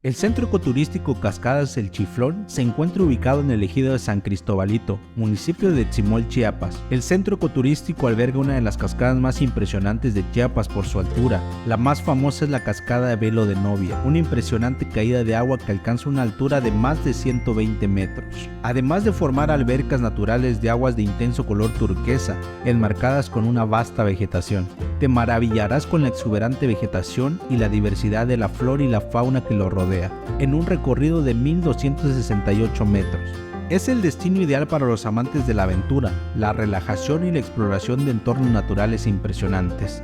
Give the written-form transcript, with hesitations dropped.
El centro ecoturístico Cascadas El Chiflón se encuentra ubicado en el ejido de San Cristobalito, municipio de Tzimol, Chiapas. El centro ecoturístico alberga una de las cascadas más impresionantes de Chiapas por su altura. La más famosa es la cascada de Velo de Novia, una impresionante caída de agua que alcanza una altura de más de 120 metros. Además de formar albercas naturales de aguas de intenso color turquesa, enmarcadas con una vasta vegetación. Te maravillarás con la exuberante vegetación y la diversidad de la flora y la fauna que lo rodea, en un recorrido de 1268 metros. Es el destino ideal para los amantes de la aventura, la relajación y la exploración de entornos naturales impresionantes.